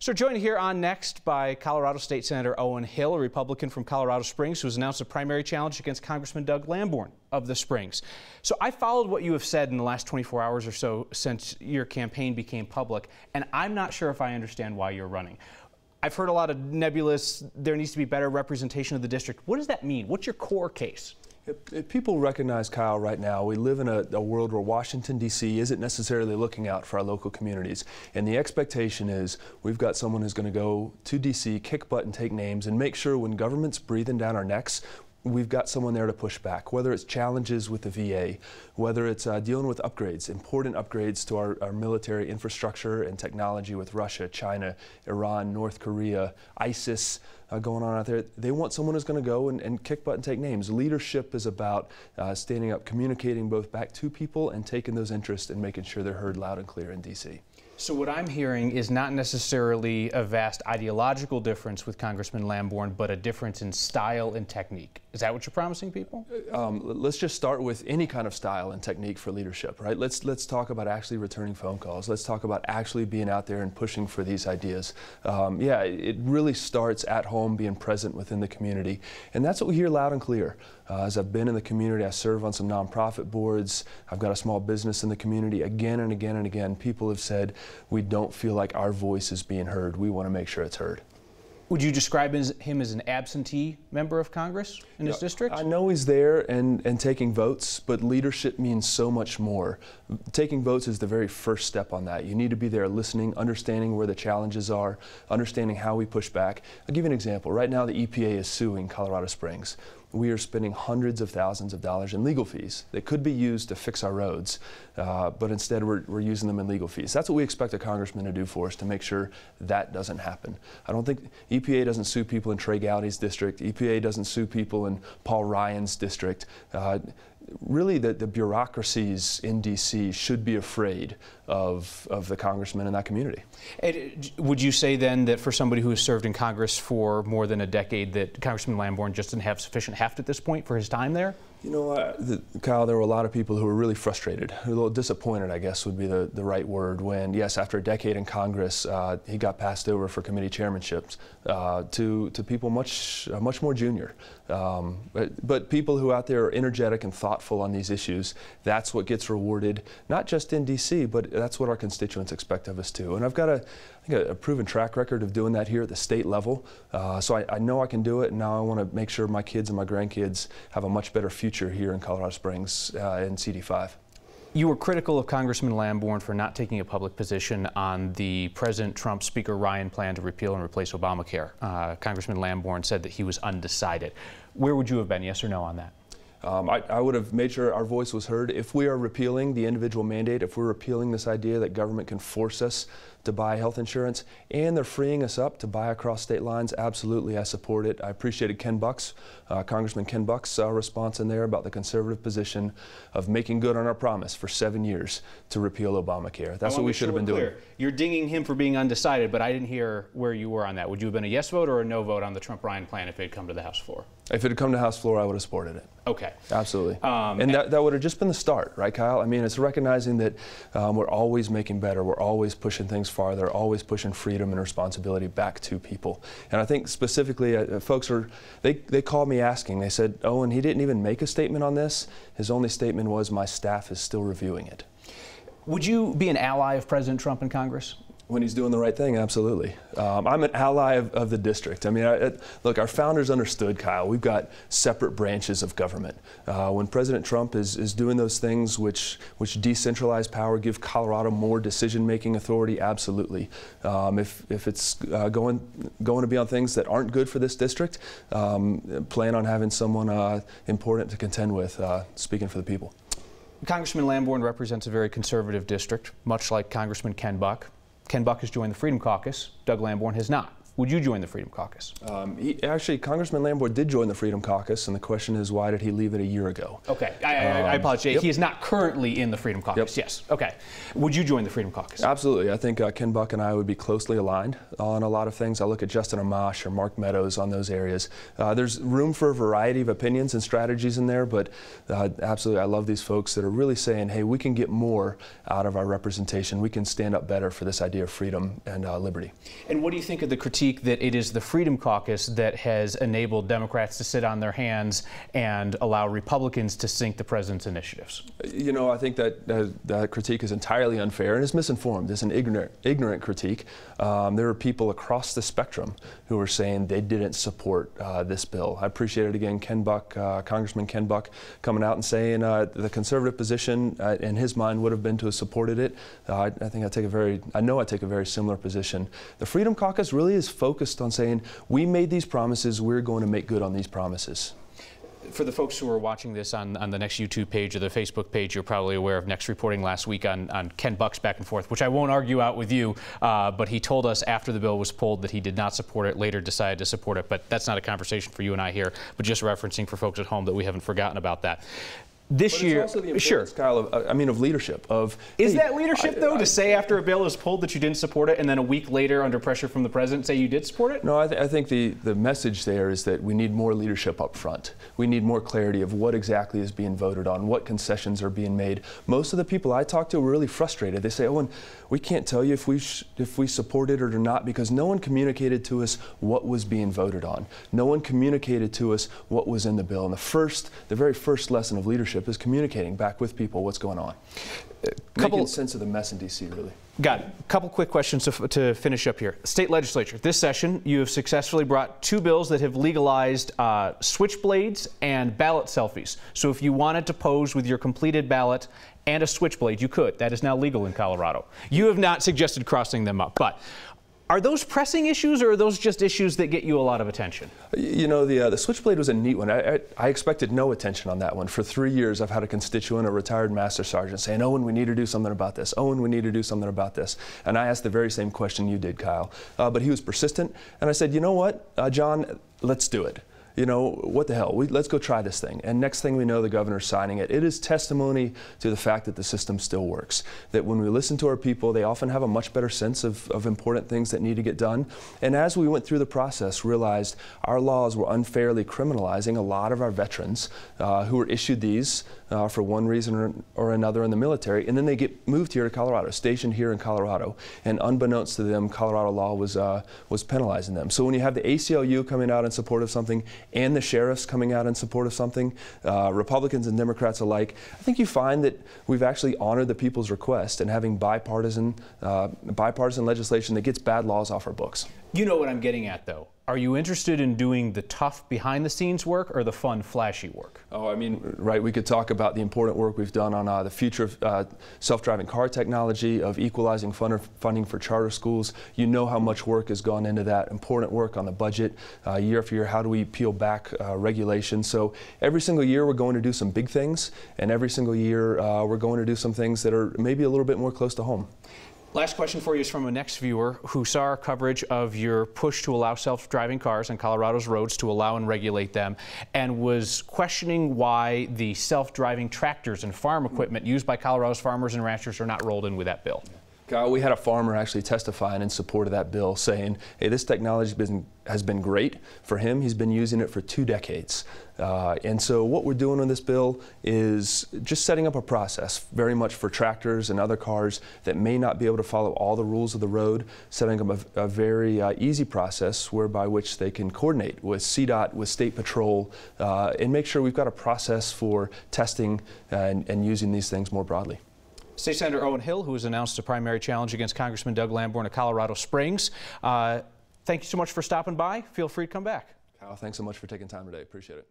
So joined here on Next by Colorado State Senator Owen Hill, a Republican from Colorado Springs, who has announced a primary challenge against Congressman Doug Lamborn of the Springs. So I followed what you have said in the last 24 hours or so since your campaign became public, and I'm not sure if I understand why you're running. I've heard a lot of nebulous, there needs to be better representation of the district. What does that mean? What's your core case? If people recognize, Kyle, right now, we live in a world where Washington, D.C. isn't necessarily looking out for our local communities. And the expectation is we've got someone who's going to go to D.C., kick butt and take names, and make sure when government's breathing down our necks, we've got someone there to push back, whether it's challenges with the VA, whether it's dealing with upgrades, important upgrades to our military infrastructure and technology with Russia, China, Iran, North Korea, ISIS going on out there. They want someone who's going to go and kick butt and take names. Leadership is about standing up, communicating both back to people and taking those interests and making sure they're heard loud and clear in D.C. So what I'm hearing is not necessarily a vast ideological difference with Congressman Lamborn, but a difference in style and technique. Is that what you're promising people? Let's just start with any kind of style and technique for leadership, right? Let's talk about actually returning phone calls. Let's talk about actually being out there and pushing for these ideas. Yeah, it really starts at home, being present within the community. And that's what we hear loud and clear. As I've been in the community, I serve on some nonprofit boards. I've got a small business in the community. Again and again and again, people have said, we don't feel like our voice is being heard. We want to make sure it's heard. Would you describe him as an absentee member of Congress in his district? I know he's there and taking votes, but leadership means so much more. Taking votes is the very first step on that. You need to be there listening, understanding where the challenges are, understanding how we push back. I'll give you an example. Right now, the EPA is suing Colorado Springs. We are spending hundreds of thousands of dollars in legal fees that could be used to fix our roads, but instead we're using them in legal fees. That's what we expect a congressman to do for us, to make sure that doesn't happen. I don't think EPA doesn't sue people in Trey Gowdy's district. EPA doesn't sue people in Paul Ryan's district. Really, the bureaucracies in D.C. should be afraid of the congressmen in that community. And would you say then that for somebody who has served in Congress for more than a decade, that Congressman Lamborn just didn't have sufficient heft at this point for his time there? You know, Kyle, there were a lot of people who were really frustrated, a little disappointed, I guess would be the right word, when, yes, after a decade in Congress, he got passed over for committee chairmanships to people much more junior. But people who out there are energetic and thoughtful on these issues, that's what gets rewarded, not just in D.C., but that's what our constituents expect of us too. And I've got a proven track record of doing that here at the state level. So I know I can do it, and now I want to make sure my kids and my grandkids have a much better future here in Colorado Springs in CD5. You were critical of Congressman Lamborn for not taking a public position on the President Trump Speaker Ryan plan to repeal and replace Obamacare. Congressman Lamborn said that he was undecided. Where would you have been, yes or no, on that? I would have made sure our voice was heard. If we are repealing the individual mandate, if we're repealing this idea that government can force us to buy health insurance, and they're freeing us up to buy across state lines, absolutely, I support it. I appreciated Ken Buck's, Congressman Ken Buck's response in there about the conservative position of making good on our promise for 7 years to repeal Obamacare. That's what we should have been doing. You're dinging him for being undecided, but I didn't hear where you were on that. Would you have been a yes vote or a no vote on the Trump-Ryan plan if it had come to the House floor? If it had come to House floor, I would have supported it. Okay. Absolutely. And that would have just been the start, right, Kyle? I mean, it's recognizing that we're always making better. We're always pushing things farther, always pushing freedom and responsibility back to people. And I think specifically, folks they called me asking. They said, Owen, he didn't even make a statement on this. His only statement was, my staff is still reviewing it. Would you be an ally of President Trump in Congress? When he's doing the right thing, absolutely. I'm an ally of the district. I mean, look, our founders understood, Kyle, we've got separate branches of government. When President Trump is doing those things which decentralize power, give Colorado more decision-making authority, absolutely. If it's going to be on things that aren't good for this district, plan on having someone important to contend with, speaking for the people. Congressman Lamborn represents a very conservative district, much like Congressman Ken Buck. Ken Buck has joined the Freedom Caucus. Doug Lamborn has not. would you join the Freedom Caucus? Actually, Congressman Lamborn did join the Freedom Caucus, and the question is, why did he leave it a year ago? Okay, I apologize. Yep. He is not currently in the Freedom Caucus. Yep. Yes. Okay. Would you join the Freedom Caucus? Absolutely. I think Ken Buck and I would be closely aligned on a lot of things. I look at Justin Amash or Mark Meadows on those areas. There's room for a variety of opinions and strategies in there, but absolutely, I love these folks that are really saying, hey, we can get more out of our representation. We can stand up better for this idea of freedom and liberty. And what do you think of the critique that it is the Freedom Caucus that has enabled Democrats to sit on their hands and allow Republicans to sink the president's initiatives? You know, I think that critique is entirely unfair and is misinformed. It's an ignorant critique. There are people across the spectrum who are saying they didn't support this bill. I appreciate it again, Ken Buck, Congressman Ken Buck, coming out and saying the conservative position in his mind would have been to have supported it. I think I know I take a very similar position. The Freedom Caucus really is focused on saying, we made these promises, we're going to make good on these promises. For the folks who are watching this on the Next YouTube page or the Facebook page, you're probably aware of Next reporting last week on Ken Buck's back and forth, which I won't argue out with you, but he told us after the bill was pulled that he did not support it, later decided to support it. But that's not a conversation for you and I here, but just referencing for folks at home that we haven't forgotten about that. This year, it's also the sure. Kyle, of leadership. Is that leadership, though, to say after a bill is pulled that you didn't support it, and then a week later, under pressure from the president, say you did support it? No, I think the message there is that we need more leadership up front. We need more clarity of what exactly is being voted on, what concessions are being made. Most of the people I talk to were really frustrated. They say, Owen, we can't tell you if we support it or not because no one communicated to us what was being voted on. No one communicated to us what was in the bill. And the very first lesson of leadership is communicating back with people what's going on. Making sense of the mess in D.C., really. Got it. A couple quick questions to finish up here. State legislature. This session, you have successfully brought two bills that have legalized switchblades and ballot selfies. So if you wanted to pose with your completed ballot and a switchblade, you could. That is now legal in Colorado. You have not suggested crossing them up, but are those pressing issues, or are those just issues that get you a lot of attention? You know, the switchblade was a neat one. I expected no attention on that one. For 3 years, I've had a constituent, a retired master sergeant, saying, Owen, we need to do something about this. Owen, we need to do something about this. And I asked the very same question you did, Kyle. But he was persistent. And I said, you know what, John, let's do it. You know, what the hell? Let's go try this thing. And next thing we know, the governor's signing it. It is testimony to the fact that the system still works. That when we listen to our people, they often have a much better sense of important things that need to get done. And as we went through the process, realized our laws were unfairly criminalizing a lot of our veterans who were issued these for one reason or another in the military. And then they get moved here to Colorado, stationed here in Colorado. And unbeknownst to them, Colorado law was penalizing them. So when you have the ACLU coming out in support of something, and the sheriffs coming out in support of something, Republicans and Democrats alike, I think you find that we've actually honored the people's request and having bipartisan legislation that gets bad laws off our books. You know what I'm getting at, though. Are you interested in doing the tough behind-the-scenes work or the fun, flashy work? Oh, I mean, right, we could talk about the important work we've done on the future of self-driving car technology, of equalizing funding for charter schools. You know how much work has gone into that. Important work on the budget, year after year. How do we peel back regulation? So every single year we're going to do some big things, and every single year we're going to do some things that are maybe a little bit more close to home. Last question for you is from a Next viewer who saw our coverage of your push to allow self-driving cars on Colorado's roads, to allow and regulate them, and was questioning why the self-driving tractors and farm equipment used by Colorado's farmers and ranchers are not rolled in with that bill. We had a farmer actually testifying in support of that bill, saying, hey, this technology has been great for him. He's been using it for 2 decades. And so what we're doing on this bill is just setting up a process very much for tractors and other cars that may not be able to follow all the rules of the road, setting up a very easy process whereby which they can coordinate with CDOT, with State Patrol, and make sure we've got a process for testing and using these things more broadly. State Senator Owen Hill, who has announced a primary challenge against Congressman Doug Lamborn of Colorado Springs. Thank you so much for stopping by. Feel free to come back. Kyle, thanks so much for taking time today. Appreciate it.